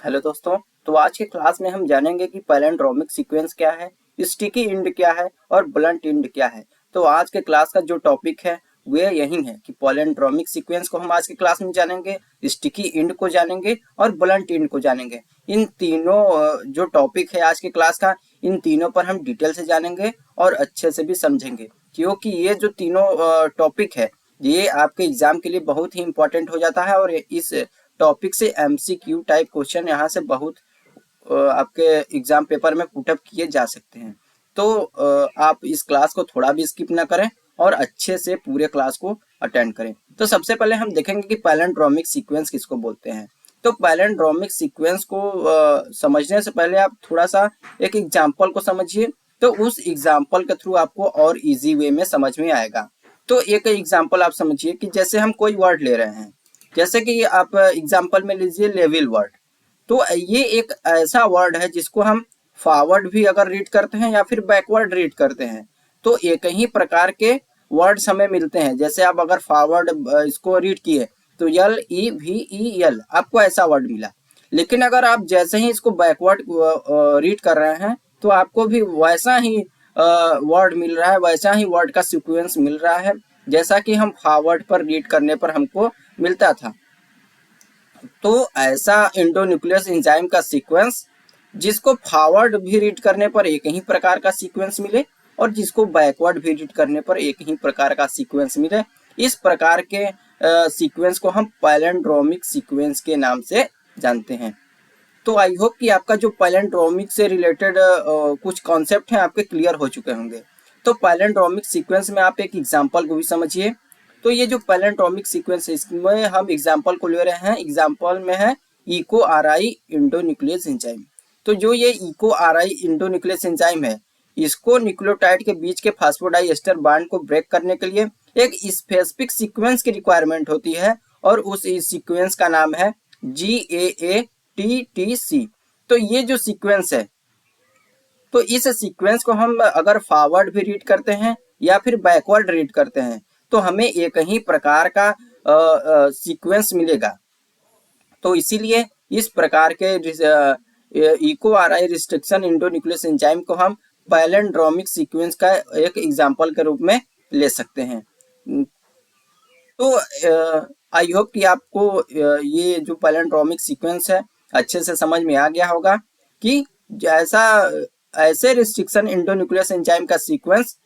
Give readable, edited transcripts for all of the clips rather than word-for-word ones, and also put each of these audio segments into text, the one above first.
Hello दोस्तों। तो आज के क्लास में हम जानेंगे कि पैलिंड्रोमिक सीक्वेंस क्या है, स्टिकी इंड क्या है और ब्लंट इंड क्या है। तो आज के क्लास का जो टॉपिक है वह यही है कि पैलिंड्रोमिक सीक्वेंस को हम आज के क्लास में जानेंगे, स्टिकी इंड को जानेंगे और ब्लंट इंड को जानेंगे। इन तीनों जो टॉपिक है आज के क्लास का, इन तीनों पर हम डिटेल से जानेंगे और अच्छे से भी समझेंगे, क्योंकि ये जो तीनों टॉपिक है ये आपके एग्जाम के लिए बहुत ही इंपॉर्टेंट हो जाता है और इस टॉपिक से एमसीक्यू टाइप क्वेश्चन यहाँ से बहुत आपके एग्जाम पेपर में पुटअप किए जा सकते हैं। तो आप इस क्लास को थोड़ा भी स्किप ना करें और अच्छे से पूरे क्लास को अटेंड करें। तो सबसे पहले हम देखेंगे कि पैलिंड्रोमिक सीक्वेंस किसको बोलते हैं। तो पैलिंड्रोमिक सीक्वेंस को समझने से पहले आप थोड़ा सा एक एग्जाम्पल को समझिए, तो उस एग्जाम्पल के थ्रू आपको और इजी वे में समझ में आएगा। तो एक एग्जाम्पल आप समझिए कि जैसे हम कोई वर्ड ले रहे हैं, जैसे कि आप एग्जाम्पल में लीजिए लेवल वर्ड। तो ये एक ऐसा वर्ड है जिसको हम फॉरवर्ड भी अगर रीड करते हैं या फिर बैकवर्ड रीड करते हैं तो एक ही प्रकार के वर्ड्स हमें मिलते हैं। जैसे आप अगर फॉरवर्ड इसको रीड किए तो LEVEL आपको ऐसा वर्ड मिला, लेकिन अगर आप जैसे ही इसको बैकवर्ड रीड कर रहे हैं तो आपको भी वैसा ही वर्ड मिल रहा है, वैसा ही वर्ड का सीक्वेंस मिल रहा है जैसा कि हम फॉरवर्ड पर रीड करने पर हमको मिलता था। तो ऐसा एंडोन्यूक्लियस एंजाइम का सीक्वेंस जिसको फॉरवर्ड भी रीड करने पर एक ही प्रकार का सीक्वेंस मिले और जिसको बैकवर्ड भी रीड करने पर एक ही प्रकार का सीक्वेंस मिले, इस प्रकार के सीक्वेंस को हम पैलिंड्रोमिक सीक्वेंस के नाम से जानते हैं। तो आई होप कि आपका जो पैलिंड्रोमिक से रिलेटेड कुछ कॉन्सेप्ट हैं आपके क्लियर हो चुके होंगे। तो पैलिंड्रोमिक सीक्वेंस में आप एक एग्जांपल को भी समझिए। तो ये जो पैलिंड्रोमिक सीक्वेंस है इसमें हम एग्जांपल को ले रहे हैं, एग्जांपल में है इको आरआई इंडोन्यूक्लियस एंजाइम। तो जो ये इको आरआई इंडोन्यूक्लियस एंजाइम है, इसको न्यूक्लियोटाइड के बीच के फास्फोडाइएस्टर बॉन्ड को ब्रेक करने के लिए एक स्पेसिफिक सीक्वेंस की रिक्वायरमेंट होती है और उस सीक्वेंस का नाम है GAATTC। तो ये जो सीक्वेंस है, तो इस सीक्वेंस को हम अगर फॉरवर्ड भी रीड करते हैं या फिर बैकवर्ड रीड करते हैं तो हमें एक ही प्रकार का सीक्वेंस मिलेगा। तो इसीलिए इस प्रकार के Eco RI restriction endonuclease enzyme को हम पैलिंड्रोमिक सीक्वेंस का एक एग्जांपल के रूप में ले सकते हैं। तो आई होप कि आपको ये जो पैलिंड्रोमिक सीक्वेंस है अच्छे से समझ में आ गया होगा कि जैसा ऐसे रिस्ट्रिक्शन इंडोन्यूक्लियस एंजाइम का सीक्वेंस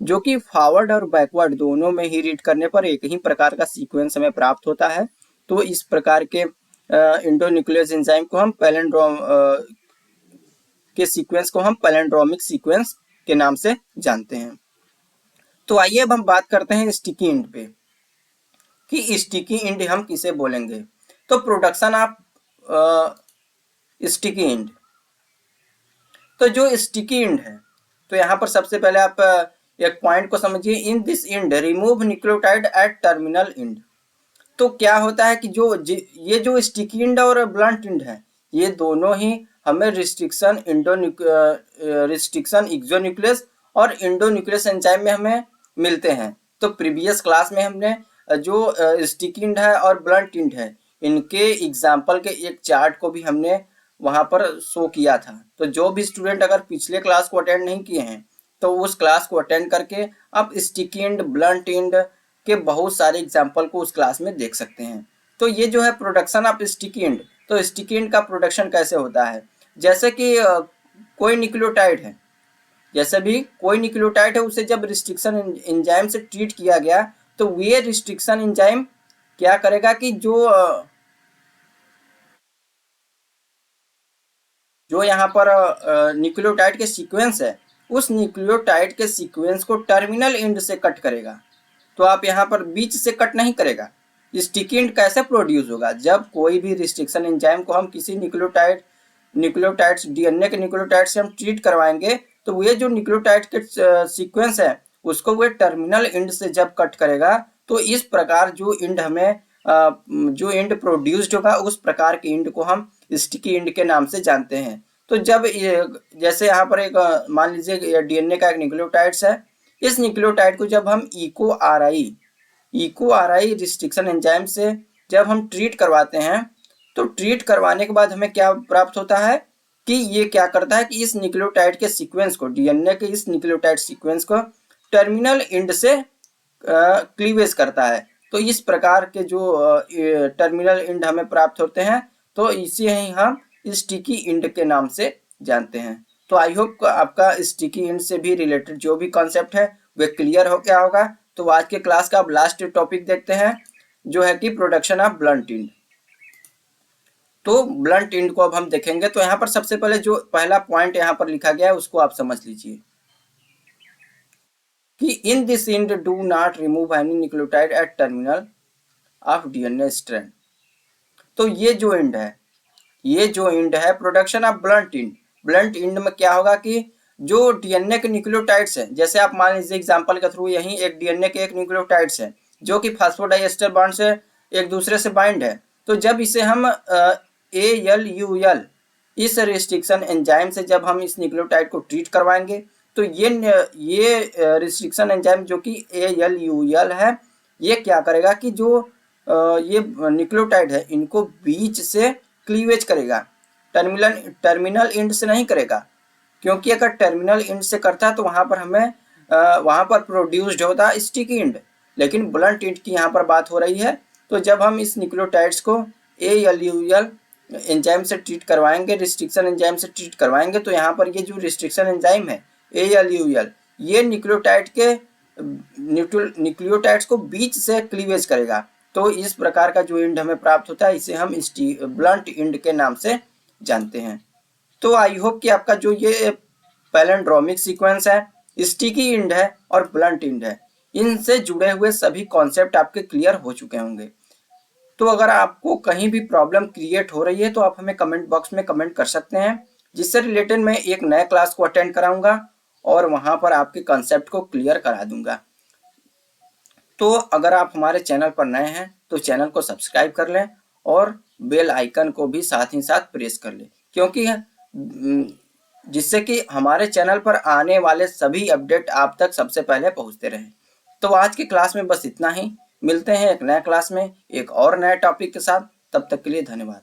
जो कि फॉरवर्ड और बैकवर्ड दोनों में ही रीड करने पर एक ही प्रकार का सीक्वेंस हमें प्राप्त होता है। तो इस प्रकार के इंडोन्यूक्लियस एंजाइम को हम पैलिंड्रोमिक सीक्वेंस के नाम से जानते हैं। तो आइए अब हम बात करते हैं स्टिकी इंड पे कि स्टिकी इंड हम किसे बोलेंगे। तो प्रोडक्शन ऑफ स्टिकी इंड, तो जो स्टिकी इंड है, तो यहाँ पर सबसे पहले आप एक पॉइंट को समझिए, in this end remove nucleotide at terminal end. तो क्या होता है कि ये जो स्टिकी इंड और ब्लंट इंड है ये दोनों ही हमें रिस्ट्रिक्शन एक्सोन्यूक्लियस और इंडोन्यूक्लियस एंजाइम में हमें मिलते हैं। तो प्रीवियस क्लास में हमने जो स्टिकी इंड है और ब्लंट इंड है इनके एग्जाम्पल के एक चार्ट को भी हमने वहां पर शो किया था। तो जो भी स्टूडेंट अगर पिछले क्लास को अटेंड नहीं किए हैं तो उस क्लास को अटेंड करके आप स्टिकी इंड ब्लंट इंड के बहुत सारे एग्जाम्पल को उस क्लास में देख सकते हैं। तो ये जो है प्रोडक्शन ऑफ स्टिकी इंड, तो स्टिकी इंड का प्रोडक्शन कैसे होता है, जैसे कि कोई न्यूक्लियोटाइड है, जैसे भी कोई न्यूक्लियोटाइड है उसे जब रिस्ट्रिक्शन एंजाइम से ट्रीट किया गया तो ये रिस्ट्रिक्शन एंजाइम क्या करेगा कि जो यहाँ पर न्यूक्लियोटाइड के सीक्वेंस है उस न्यूक्लियोटाइड के सीक्वेंस को टर्मिनल एंड से कट करेगा। तो आप यहाँ पर बीच से कट नहीं करेगा। स्टिकी इंड कैसे प्रोड्यूस होगा, जब कोई भी रिस्ट्रिक्शन एंजाइम को हम किसी न्यूक्लियोटाइड्स डीएनए के न्यूक्लियोटाइड से हम ट्रीट करवाएंगे तो ये जो न्यूक्लियोटाइड के सीक्वेंस है उसको वो टर्मिनल एंड से जब कट करेगा तो इस प्रकार जो इंड हमें जो इंड प्रोड्यूस्ड होगा उस प्रकार के इंड को हम स्टिकी इंड के नाम से जानते हैं। तो जब जैसे यहाँ पर एक मान लीजिए डीएनए का एक न्यूक्लियोटाइड्स है, इस न्यूक्लियोटाइड को जब हम इको आरआई रिस्ट्रिक्शन एंजाइम से जब हम ट्रीट करवाते हैं तो ट्रीट करवाने के बाद हमें क्या प्राप्त होता है कि ये क्या करता है कि इस न्यूक्लियोटाइड के सीक्वेंस को, डीएनए के इस न्यूक्लियोटाइड सीक्वेंस को टर्मिनल एंड से क्लीवेज करता है। तो इस प्रकार के जो टर्मिनल एंड हमें प्राप्त होते हैं, तो इसे ही हम स्टिकी एंड के नाम से जानते हैं। तो आई होप आपका स्टिकी एंड से भी रिलेटेड जो भी कॉन्सेप्ट है वे क्लियर हो गया होगा। तो आज के क्लास का अब लास्ट टॉपिक देखते हैं, जो है कि प्रोडक्शन ऑफ ब्लंट एंड। तो ब्लंट एंड को अब हम देखेंगे। तो यहाँ पर सबसे पहले जो पहला पॉइंट यहाँ पर लिखा गया है उसको आप समझ लीजिए कि in this end do not remove any nucleotide at terminal of DNA strand. तो ये जो एंड है production of blunt end. Blunt end में क्या होगा कि जो डीएनए के न्यूक्लियोटाइड्स हैं, जैसे आप मान लीजिए एग्जांपल के थ्रू, यही एक डीएनए के एक न्यूक्लियोटाइड्स है जो कि फास्फोडाइएस्टर बॉन्ड से एक दूसरे से बाइंड है। तो जब इसे हम ALUL इस रिस्ट्रिक्शन एंजाइम से जब हम इस न्यूक्लियोटाइड को ट्रीट करवाएंगे, तो ये रिस्ट्रिक्शन एंजाइम जो कि ALUL है, ये क्या करेगा कि जो ये न्यूक्लियोटाइड है इनको बीच से क्लीवेज करेगा, टर्मिनल एंड से नहीं करेगा। क्योंकि अगर टर्मिनल एंड से करता है तो वहां पर हमें वहां पर प्रोड्यूस्ड होता है स्टिकी एंड, लेकिन ब्लंट एंड की यहाँ पर बात हो रही है। तो जब हम इस न्यूक्लियोटाइड्स को ALUL एंजाइम से ट्रीट करवाएंगे, रिस्ट्रिक्शन एंजाइम से ट्रीट करवाएंगे, तो यहाँ पर ये जो रिस्ट्रिक्शन एंजाइम है ALUL, ये न्यूक्लियोटाइड्स को बीच से क्लीवेज करेगा। तो इस प्रकार का जो एंड हमें प्राप्त होता है इसे हम ब्लंट एंड के नाम से जानते हैं। तो आई होप कि आपका जो ये पैलिंड्रोमिक सीक्वेंस है, स्टिकी एंड है और ब्लंट एंड है, इनसे जुड़े हुए सभी कॉन्सेप्ट आपके क्लियर हो चुके होंगे। तो अगर आपको कहीं भी प्रॉब्लम क्रिएट हो रही है तो आप हमें कमेंट बॉक्स में कमेंट कर सकते हैं, जिससे रिलेटेड मैं एक नए क्लास को अटेंड कराऊंगा और वहां पर आपके कॉन्सेप्ट को क्लियर करा दूंगा। तो अगर आप हमारे चैनल पर नए हैं तो चैनल को सब्सक्राइब कर लें और बेल आइकन को भी साथ ही साथ प्रेस कर लें, क्योंकि जिससे कि हमारे चैनल पर आने वाले सभी अपडेट आप तक सबसे पहले पहुंचते रहें। तो आज की क्लास में बस इतना ही। मिलते हैं एक नए क्लास में एक और नए टॉपिक के साथ। तब तक के लिए धन्यवाद।